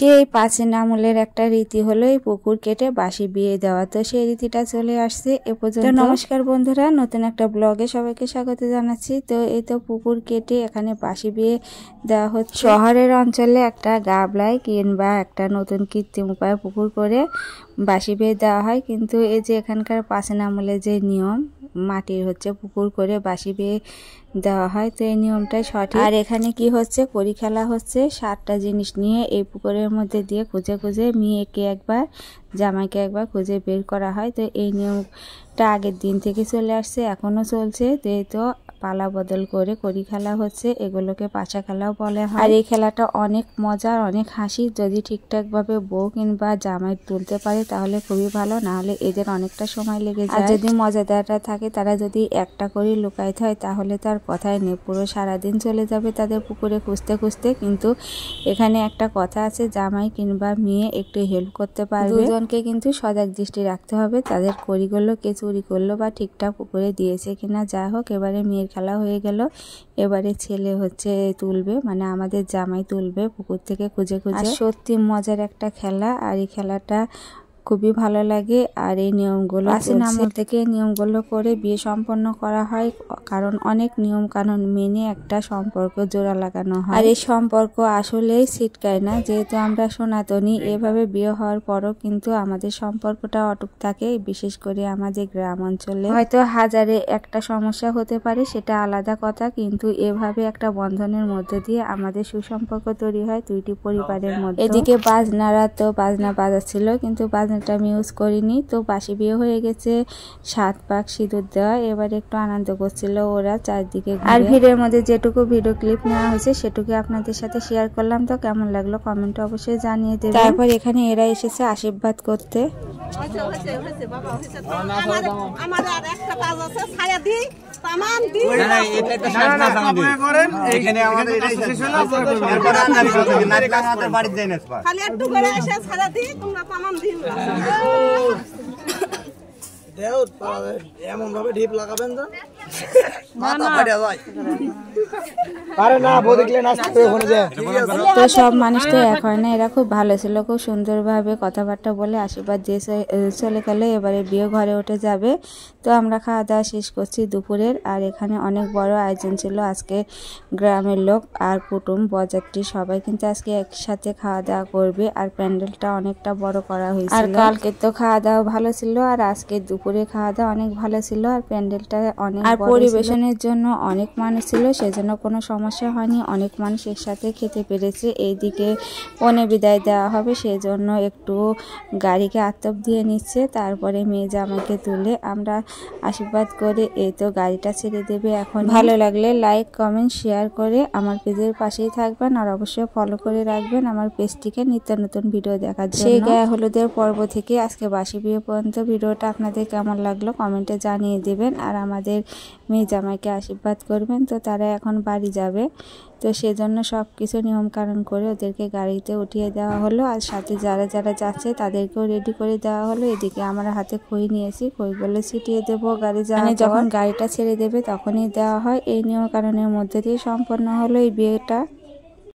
সেই প্রাচীন আমলের একটা রীতি হলো এই পুকুর কেটে বাসি বিয়ে দেওয়া। তো সেই রীতিটা চলে আসছে এ পর্যন্ত। নমস্কার বন্ধুরা, নতুন একটা ব্লগে সবাইকে স্বাগত জানাচ্ছি। তো এই তো পুকুর কেটে এখানে বাসি বিয়ে দেওয়া হচ্ছে। শহরের অঞ্চলে একটা গাবলায় কিংবা একটা নতুন কৃত্রিম উপায়ে পুকুর করে বাসি বিয়ে দেওয়া হয়, কিন্তু এই যে এখানকার প্রাচীন আমলের যে নিয়ম, মাটির হচ্ছে পুকুর করে বাসি বিয়ে দেওয়া হয়, তো এই নিয়মটাই সঠিক। আর এখানে কি হচ্ছে, কড়ি খেলা হচ্ছে। 7টা জিনিস নিয়ে এই পুকুরের মধ্যে দিয়ে খুঁজে খুঁজে মেয়েকে একবার জামাইকে একবার খুঁজে বের করা হয়। তো এই নিয়মটা আগের দিন থেকে চলে আসছে, এখনো চলছে। তো এই তো পালা বদল করে কড়ি খেলা হচ্ছে, এগুলোকে পাশা খেলাও বলে হয়। আর এই খেলাটা অনেক মজার, অনেক হাসি। যদি ঠিকঠাকভাবে বউ কিংবা জামাই তুলতে পারে তাহলে খুবই ভালো, না হলে এদের অনেকটা সময় লেগে যায়। আর যদি মজাদারটা থাকে, তারা যদি একটা করে লুকাইতে হয় তাহলে তার কথাই নেই, পুরো সারাদিন চলে যাবে তাদের পুকুরে খুঁজতে খুঁজতে। কিন্তু এখানে একটা কথা আছে, জামাই কিংবা মেয়ে একটু হেল্প করতে পারবে। দুজনকে কিন্তু সজাগ দৃষ্টি রাখতে হবে, তাদের কড়িগুলো কে চুরি করলো বা ঠিকঠাক পুকুরে দিয়েছে কিনা। যা হোক, এবারে মেয়ের খেলা হয়ে গেল। এবারে ছেলে হচ্ছে তুলবে, মানে আমাদের জামাই তুলবে পুকুর থেকে খুঁজে খুঁজে। সত্যি মজার একটা খেলা, আর এই খেলাটা খুবই ভালো লাগে। আর এই নিয়মগুলো প্রাচীন আমল থেকে নিয়মগুলো করে বিয়ে সম্পন্ন করা হয়, কারণ অনেক নিয়ম কানুন মেনে একটা সম্পর্ক জোড়া লাগানো হয়। আর এই সম্পর্ক আসলেই ছিটকায় না, যেহেতু আমরা সনাতনী। এভাবে বিয়ে হওয়ার পরও কিন্তু আমাদের সম্পর্কটা অটুট থাকে, বিশেষ করে আমাদের গ্রাম অঞ্চলে। হয়তো হাজারে একটা সমস্যা হতে পারে, সেটা আলাদা কথা, কিন্তু এভাবে একটা বন্ধনের মধ্যে দিয়ে আমাদের সুসম্পর্ক তৈরি হয় দুইটি পরিবারের মধ্যে। এদিকে বাজনারা তো বাজনা বাজাচ্ছিল, কিন্তু বাজনাটা আমি ইউজ করিনি। তো বাসি বিয়ে হয়ে গেছে, 7 পাক সিঁদুর দেওয়া। এবারে একটু আনন্দ করছিল ওরা চারদিকে। আর ভিড়ের মধ্যে যেটুকু ভিডিও ক্লিপ নেওয়া হয়েছে সেটুকু আপনাদের সাথে শেয়ার করলাম। তো কেমন লাগলো কমেন্টে অবশ্যই জানিয়ে দেবেন। তারপর এখানে এরা এসেছে আশীর্বাদ করতে। এমন ভাবে ঢিপ লাগাবেন তো সব মানুষ তো এক হয় না, এরা খুব ভালো ছিল, খুব সুন্দরভাবে কথাবার্তা বলে আশীর্বাদ দিয়ে চলে গেল। এবারে বিয়ে ঘরে উঠে যাবে। তো আমরা খাওয়া দাওয়া শেষ করছি দুপুরের। আর এখানে অনেক বড় আয়োজন ছিল আজকে, গ্রামের লোক আর কুটুম বরযাত্রী সবাই কিন্তু আজকে একসাথে খাওয়া দাওয়া করবে। আর প্যান্ডেলটা অনেকটা বড় করা হয়েছিল। আর কালকে তো খাওয়া দাওয়া ভালো ছিল, আর আজকে দুপুরে খাওয়া দাওয়া অনেক ভালো ছিল। আর প্যান্ডেলটা অনেক, আর পরিবেশনের জন্য অনেক মানুষ ছিল, সেজন্য কোনো সমস্যা হয়নি, অনেক মানুষ একসাথে খেতে পেরেছে। এইদিকে পনে বিদায় দেওয়া হবে, সেজন্য একটু গাড়িকে আতপ দিয়ে নিচ্ছে। তারপরে মেয়ে জামাইকে তুলে আমরা আশীর্বাদ করে এই তো গাড়িটা ছেড়ে দেবে এখন। ভালো লাগলে লাইক কমেন্ট শেয়ার করে আমার পেজের পাশেই থাকবেন, আর অবশ্যই ফলো করে রাখবেন আমার পেজটিকে নিত্য নতুন ভিডিও দেখার জন্য। সেই গায়ে হলুদের পর্ব থেকে আজকে বাসি বিয়ে পর্যন্ত ভিডিওটা আপনাদের কেমন লাগলো কমেন্টে জানিয়ে দেবেন। আর আমাদের মেয়ে জামাইকে আশীর্বাদ করবেন। তো তারা এখন বাড়ি যাবে, তো সেজন্য সব কিছু নিয়মকানুন করে ওদেরকে গাড়িতে উঠিয়ে দেওয়া হলো। আর সাথে যারা যারা যাচ্ছে তাদেরকেও রেডি করে দেওয়া হলো। এদিকে আমরা হাতে খই নিয়েছি, খইগুলো ছিটিয়ে দেবো গাড়ি যাওয়া। যখন গাড়িটা ছেড়ে দেবে তখনই দেওয়া হয়। এই নিয়মকানুনের মধ্যে দিয়ে সম্পন্ন হলো এই বিয়েটা।